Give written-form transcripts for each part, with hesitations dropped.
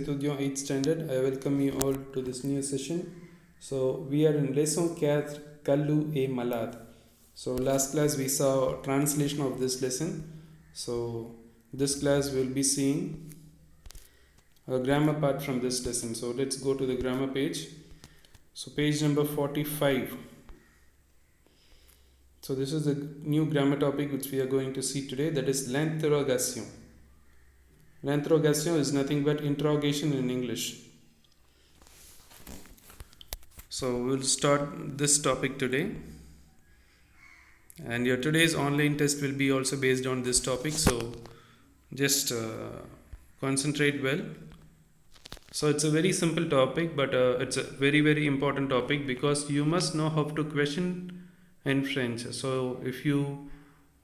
étudiants 8th standard. I welcome you all to this new session. So we are in lesson 4, Kallu est malade. So last class we saw translation of this lesson. So this class will be seeing a grammar part from this lesson. So let's go to the grammar page. So page number 45. So this is the new grammar topic which we are going to see today, that is l'interrogation. L'interrogation is nothing but interrogation in English. So we'll start this topic today. And your today's online test will be also based on this topic. So just concentrate well. So it's a very simple topic, but it's a very, very important topic because you must know how to question in French. So if you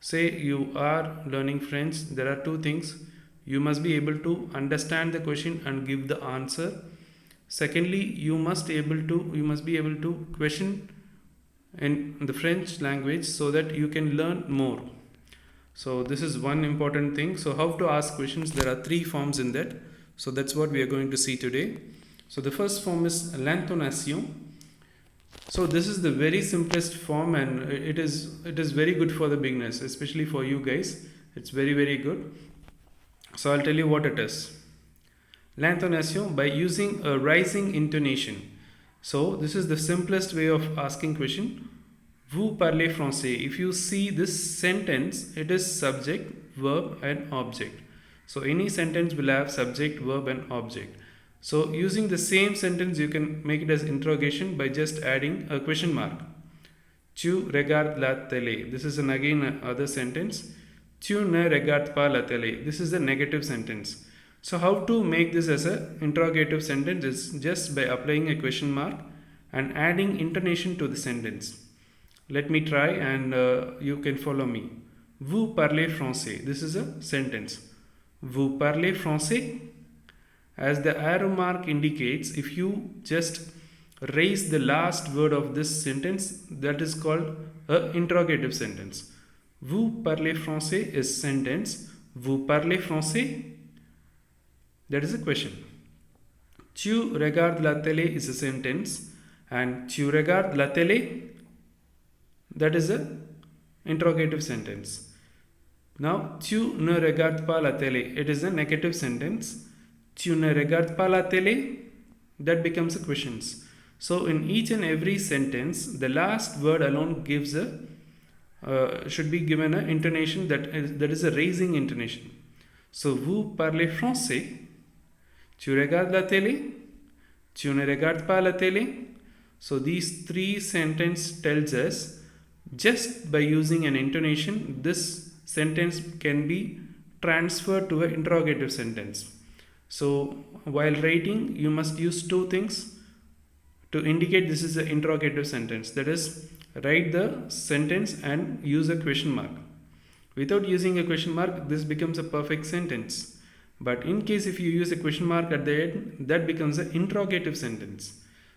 say you are learning French, there are two things. You must be able to understand the question and give the answer. Secondly, you must be able to question in the French language so that you can learn more. So this is one important thing. So how to ask questions? There are 3 forms in that. So that's what we are going to see today. So the first form is l'intonation. So this is the very simplest form, and it is very good for the beginners, especially for you guys. It's very, very good. So I'll tell you what it is. L'intonation, by using a rising intonation. So this is the simplest way of asking question. Vous parlez français. If you see this sentence, it is subject, verb and object. So any sentence will have subject, verb and object. So using the same sentence, you can make it as interrogation by just adding a question mark. Tu regardes la télé. This is again other sentence. Tu ne regardes pas la télé. This is a negative sentence. So how to make this as a interrogative sentence is just by applying a question mark and adding intonation to the sentence. Let me try and you can follow me. Vous parlez français. This is a sentence. Vous parlez français. As the arrow mark indicates, if you just raise the last word of this sentence, that is called an interrogative sentence. Vous parlez français is sentence. Vous parlez français? That is a question. Tu regardes la télé is a sentence. And tu regardes la télé? That is a interrogative sentence. Now, tu ne regardes pas la télé. It is a negative sentence. Tu ne regardes pas la télé? That becomes a question. So, in each and every sentence, the last word alone gives should be given an intonation that is a raising intonation. So, vous parlez français? Tu regardes la télé? Tu ne regardes pas la télé? So, these 3 sentences tells us just by using an intonation, this sentence can be transferred to an interrogative sentence. So, while writing, you must use 2 things to indicate this is an interrogative sentence. That is, write the sentence and use a question mark. Without using a question mark, this becomes a perfect sentence. But in case if you use a question mark at the end, that becomes an interrogative sentence.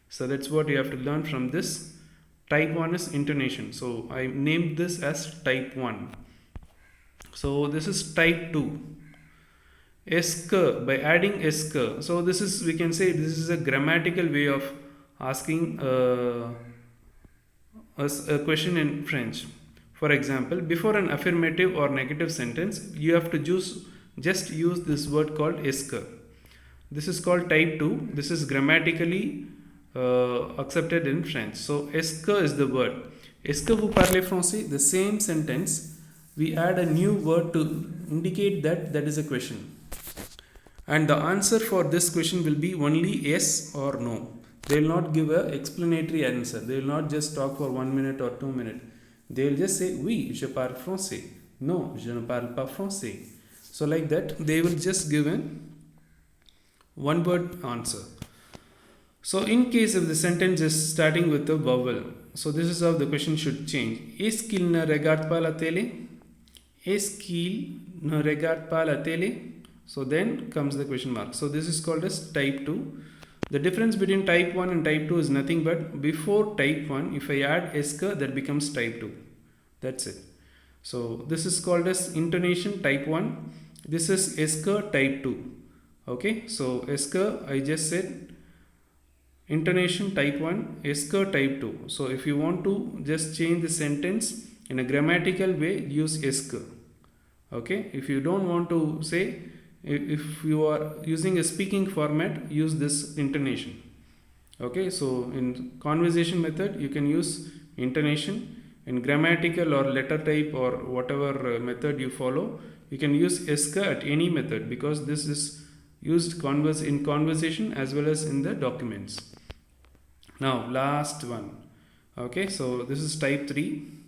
So that's what you have to learn from this. Type 1 is intonation. So I named this as type 1. So this is type 2. Est-ce que, by adding est-ce que. So this is, we can say this is a grammatical way of asking a question in French. For example, before an affirmative or negative sentence, you have to just use this word called est-ce que. This is called type 2. This is grammatically accepted in French. So est-ce que is the word. Est-ce que vous parlez français? The same sentence, we add a new word to indicate that is a question. And the answer for this question will be only yes or no. They will not give an explanatory answer. They will not just talk for 1 minute or 2 minutes. They will just say, oui, je parle français. No, je ne parle pas français. So like that, they will just give an one word answer. So in case if the sentence is starting with a vowel, so this is how the question should change. Est-ce qu'il ne regarde pas la télé? Est-ce qu'il ne regarde pas la télé? So then comes the question mark. So this is called as type 2. The difference between type 1 and type 2 is nothing but before type 1, if I add est-ce que, that becomes type 2. That's it. So this is called as intonation type 1. This is est-ce que type 2. Okay, so esker I just said intonation type 1, esker type 2. So if you want to just change the sentence in a grammatical way, use esker. Okay, if you don't want to say, if you are using a speaking format, use this intonation. Okay, so in conversation method you can use intonation. In grammatical or letter type or whatever method you follow, you can use esker at any method, because this is used in conversation as well as in the documents. Now last one. Okay, so this is type 3.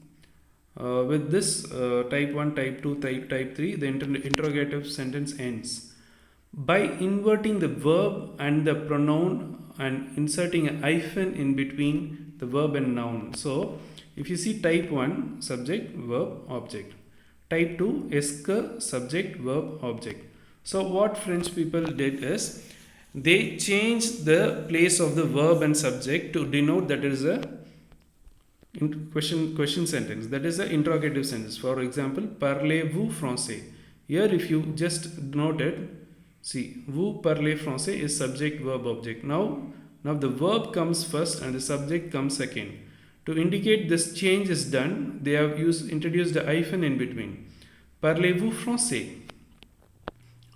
With this type 1, type 2, type 3, the interrogative sentence ends by inverting the verb and the pronoun and inserting a hyphen in between the verb and noun. So if you see type 1, subject, verb, object. Type 2, esker, subject, verb, object. So what French people did is they changed the place of the verb and subject to denote that it is a question sentence, that is an interrogative sentence. For example, parlez-vous français? Here if you just note it, see, vous parlez français is subject, verb, object. Now the verb comes first and the subject comes second. To indicate this change is done, they have introduced a hyphen in between. Parlez-vous français?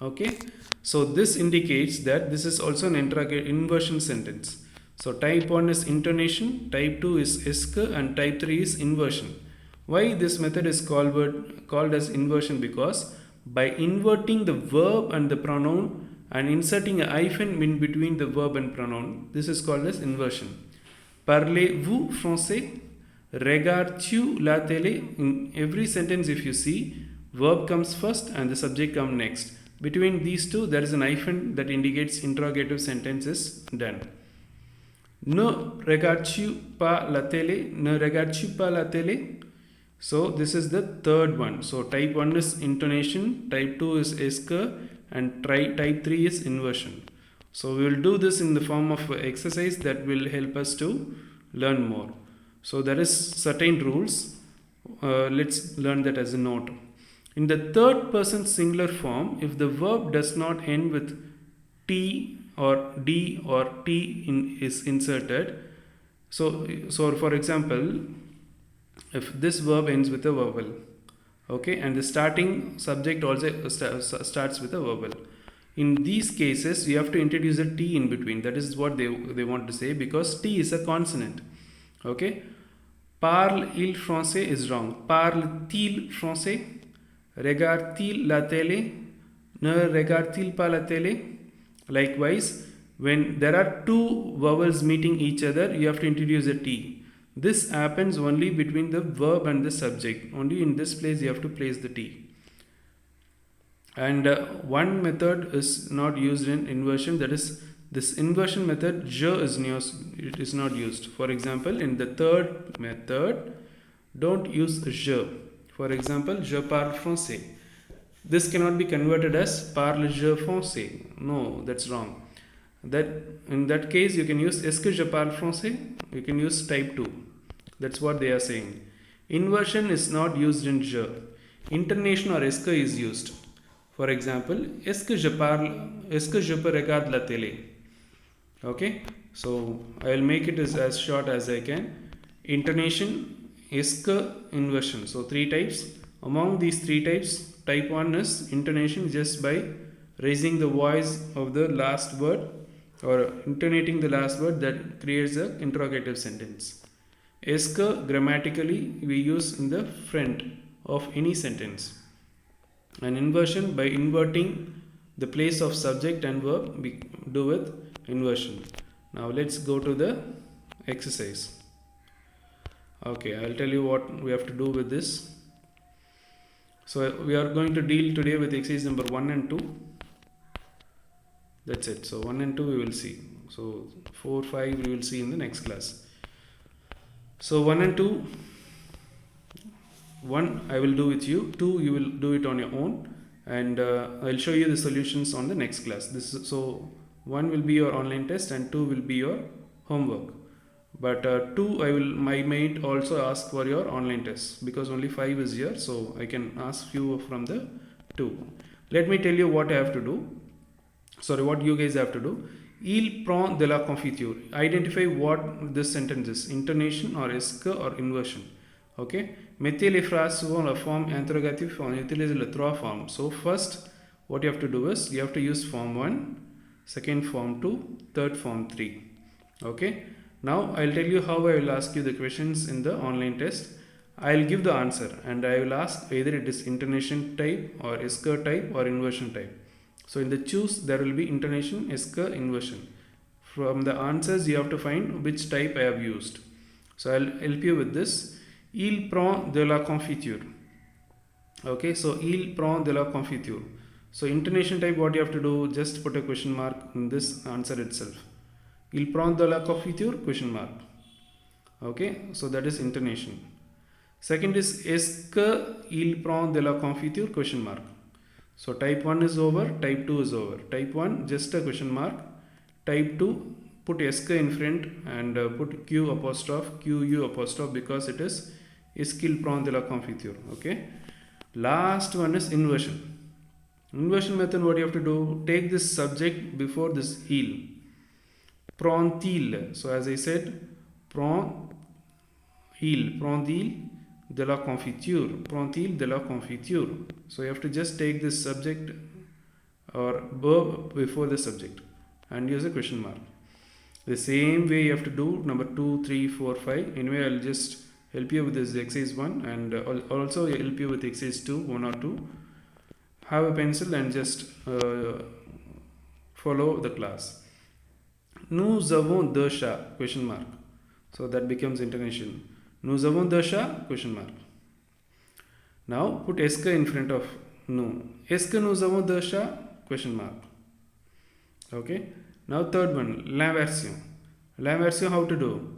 Okay, so this indicates that this is also an inversion sentence. So type 1 is intonation, type 2 is esker, and type 3 is inversion. Why this method is called as inversion? Because by inverting the verb and the pronoun and inserting a hyphen in between the verb and pronoun, this is called as inversion. Parlez-vous français? Regardes-tu la télé? In every sentence if you see, verb comes first and the subject comes next. Between these two there is an hyphen that indicates interrogative sentence is done. Ne regardes-tu pas la télé? Ne regardes-tu pas la télé? So this is the third one. So type 1 is intonation, type 2 is esker, and type 3 is inversion. So we will do this in the form of exercise that will help us to learn more. So there is certain rules. Let's learn that as a note. In the third person singular form, if the verb does not end with T or D or T is inserted, so for example, if this verb ends with a vowel, okay, and the starting subject also starts with a vowel, in these cases you have to introduce a T in between. That is what they want to say, because T is a consonant. Okay, parle-il français is wrong. Parle-t-il français? Regarde-t-il la télé? Ne regarde-t-il pas la télé? Likewise, when there are two vowels meeting each other, you have to introduce a T. This happens only between the verb and the subject. Only in this place you have to place the T. And one method is not used in inversion, that is this inversion method, je is not used. For example, in the third method, don't use je. For example, je parle français. This cannot be converted as parle je français. No, that's wrong. In that case, you can use est-ce que je parle français? You can use type 2. That's what they are saying. Inversion is not used in je. Intonation or esker is used. For example, est-ce que je peux regarder la télé? Okay, so I will make it as short as I can. Intonation, esker, inversion. So 3 types. Among these 3 types, type 1 is intonation, just by raising the voice of the last word or intonating the last word, that creates an interrogative sentence. Esker, grammatically we use in the front of any sentence. And inversion, by inverting the place of subject and verb, we do with inversion. Now let's go to the exercise. Okay, I'll tell you what we have to do with this. So we are going to deal today with exercise number 1 and 2. That's it. So 1 and 2 we will see. So 4, 5 we will see in the next class. So 1 and 2, 1 I will do with you, 2 you will do it on your own, and I'll show you the solutions on the next class. So 1 will be your online test and 2 will be your homework. But 2 I might also ask for your online test, because only 5 is here, so I can ask few from the 2. Let me tell you what I have to do. sorry, what you guys have to do, il prend de la confiture. Identify what this sentence is, intonation or est-ce que or inversion. Ok, mettez les phrases souvent la forme interrogative, on utilise les trois formes. So first what you have to do is you have to use form 1, second form 2, third form 3. Okay, now I'll tell you how I will ask you the questions in the online test. I'll give the answer and I will ask either it is intonation type or est-ce que type or inversion type. So in the choose there will be intonation, est-ce que, inversion. From the answers you have to find which type I have used. So I'll help you with this. Il prend de la confiture. Okay, so il prend de la confiture. So intonation type, what you have to do, just put a question mark in this answer itself. Il prend de la confiture, question mark. Okay, so that is intonation. Second is est-ce que il prend de la confiture, question mark. So type 1 is over, type 2 is over. Type 1 just a question mark. Type 2 put est-ce que in front and put q apostrophe, qu apostrophe, because it is est-ce qu'il prend de la confiture. Okay, last one is inversion. Inversion method, what you have to do, take this subject before this il. Prend-il, so as I said, prend-il de la confiture, prend-il de la confiture. So you have to just take this subject or verb before the subject and use a question mark. The same way you have to do number 2, 3, 4, 5. Anyway, I'll just help you with this exercise 1 and also help you with exercise 2, 1 or 2. Have a pencil and just follow the class. Nous avons deux chats, question mark. So that becomes intonation. Nous avons deux chats, question mark. Now put est-ce que in front of nous. Est-ce que nous avons deux chats, question mark. Okay. Now third one, l'inversion. L'inversion, how to do?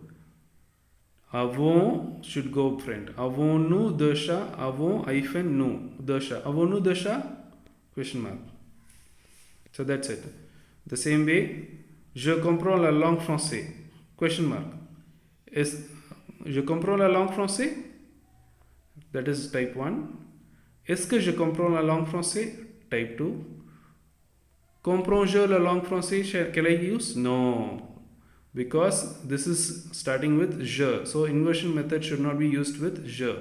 Avons should go front. Avons-nous deux chats? Avons hyphen nous deux chats. Avons-nous deux chats? Question mark. So that's it. The same way, je comprends la langue française. Question mark. Je comprends la langue française? That is type 1. Est-ce que je comprends la langue française? Type 2. Comprends-je la langue française? Can I use? No. Because this is starting with je. So inversion method should not be used with je.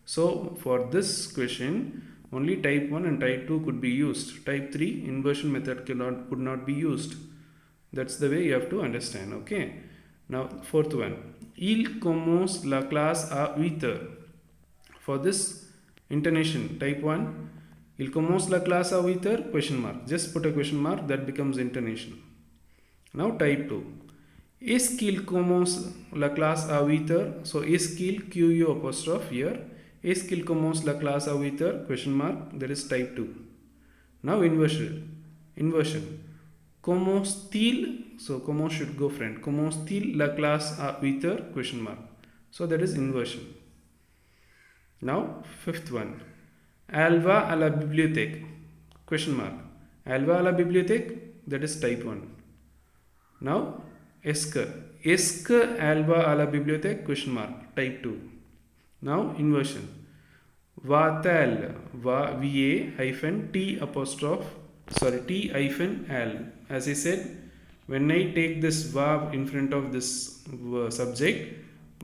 So for this question, only type 1 and type 2 could be used. Type 3, inversion method could not be used. That's the way you have to understand. Okay. Now fourth one. Il commence la classe à 8h. For this intonation, type 1. Il commence la classe à 8h, question mark. Just put a question mark, that becomes intonation. Now type 2. Est-ce qu'il commence la classe à 8h? So est-ce qu'il, QU apostrophe here. Est-ce qu'il commence la classe à 8h? Question mark, that is type 2. Now inversion. Commence-t-il? So commence should go front. Commence-t-il la classe à 8h? Question mark. So that is inversion. Now fifth one. Elle va à la bibliothèque? Question mark. Elle va à la bibliothèque? That is type 1. Now est-ce que elle va à la bibliothèque? Question mark. Type 2. Now inversion. Va-t-elle? Va hyphen T apostrophe, sorry, T hyphen L. As I said, when I take this va in front of this subject,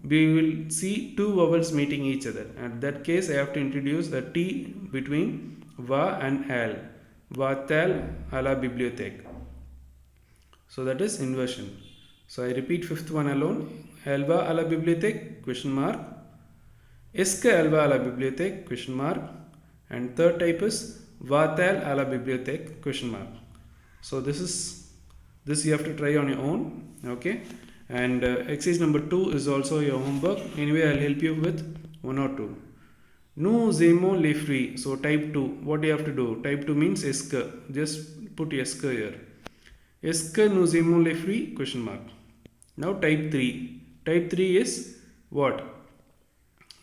we will see two vowels meeting each other. At that case, I have to introduce a T between va and L. Va-t-elle à la bibliothèque? So that is inversion. So I repeat fifth one alone. Elle va à la bibliothèque? Question mark. Est-ce qu'elle va à la bibliothèque? Question mark. And third type is va-t-elle à la bibliothèque? Question mark. So this you have to try on your own. Okay. And exercise number 2 is also your homework. Anyway, I'll help you with 1 or 2. Nous aimons les fruits. So type 2. What do you have to do? Type 2 means est-ce que. Just put est-ce que here. Est-ce que nous aimons les fruits? Question mark. Now type 3. Type 3 is what?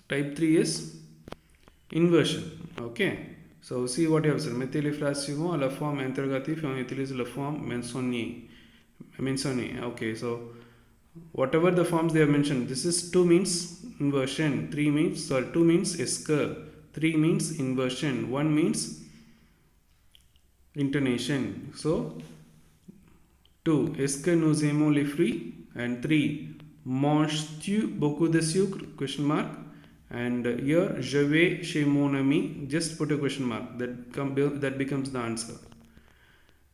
Type 3 is inversion. Okay. So see what you have said. Mettez les phrases suivantes à la forme interrogative et on utilise la forme mentionné. Okay. So whatever the forms they have mentioned, this is 2 means inversion, 2 means est-ce que, 3 means inversion, 1 means intonation. So 2. Est-ce que nous aimons les fruits? And 3. Manges-tu beaucoup de sucre? Question mark. And here, je vais chez mon ami. Just put a question mark. That becomes the answer.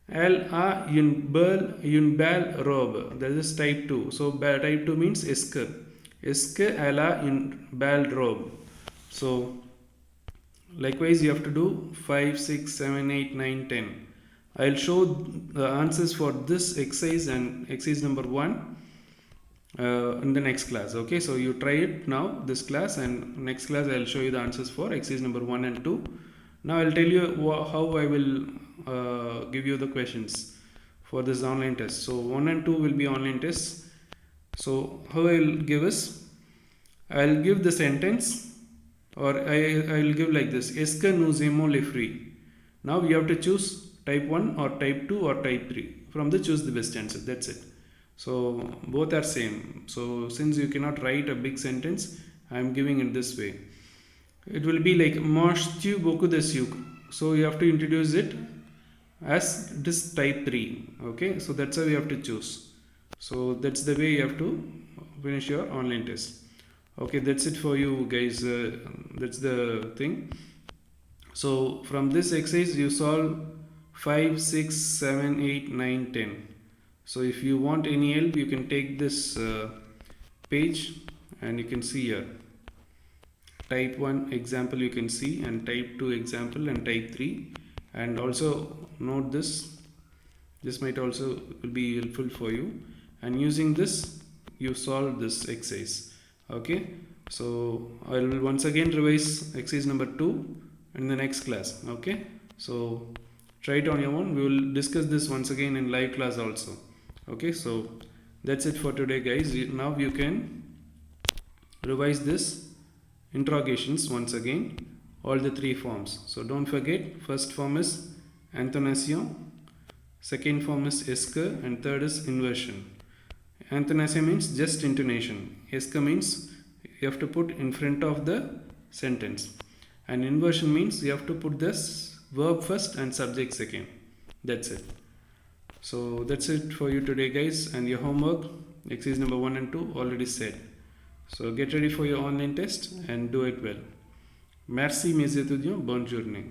Elle a une belle robe. That is type 2. So type 2 means est-ce que. Est-ce que elle a une belle robe? So likewise you have to do 5, 6, 7, 8, 9, 10. I'll show the answers for this exercise and exercise number 1 in the next class. Okay, so you try it now this class, and next class I'll show you the answers for exercise number 1 and 2. Now I'll tell you how I will give you the questions for this online test. So 1 and 2 will be online tests. So how I'll give is, I'll give the sentence, or I'll give like this: Est-ce que nous aimons les fruits? Now you have to choose type 1 or type 2 or type 3. From the choose the best answer. That's it. So both are same. So since you cannot write a big sentence, I am giving it this way. It will be like manges-tu beaucoup de sucre? So you have to introduce it as this type 3. Okay, so that's how you have to choose. So that's the way you have to finish your online test. Okay, that's it for you guys. That's the thing. So from this exercise you solve 5, 6, 7, 8, 9, 10. So if you want any help, you can take this page and you can see here. Type 1 example you can see, and type 2 example, and type 3. And also note this. This might also be helpful for you. And using this, you solve this exercise. Okay. So I will once again revise exercise number 2 in the next class. Okay. So try it on your own. We will discuss this once again in live class also. Okay, so that's it for today, guys. Now you can revise this interrogations once again, all the 3 forms. So don't forget, first form is intonation, second form is est-ce que, and third is inversion. Intonation means just intonation. Est-ce que means you have to put in front of the sentence, and inversion means you have to put this verb first and subject second. That's it. So that's it for you today, guys, and your homework exercise number 1 and 2 already said. So get ready for your online test and do it well. Merci mes étudiants, bonne journée.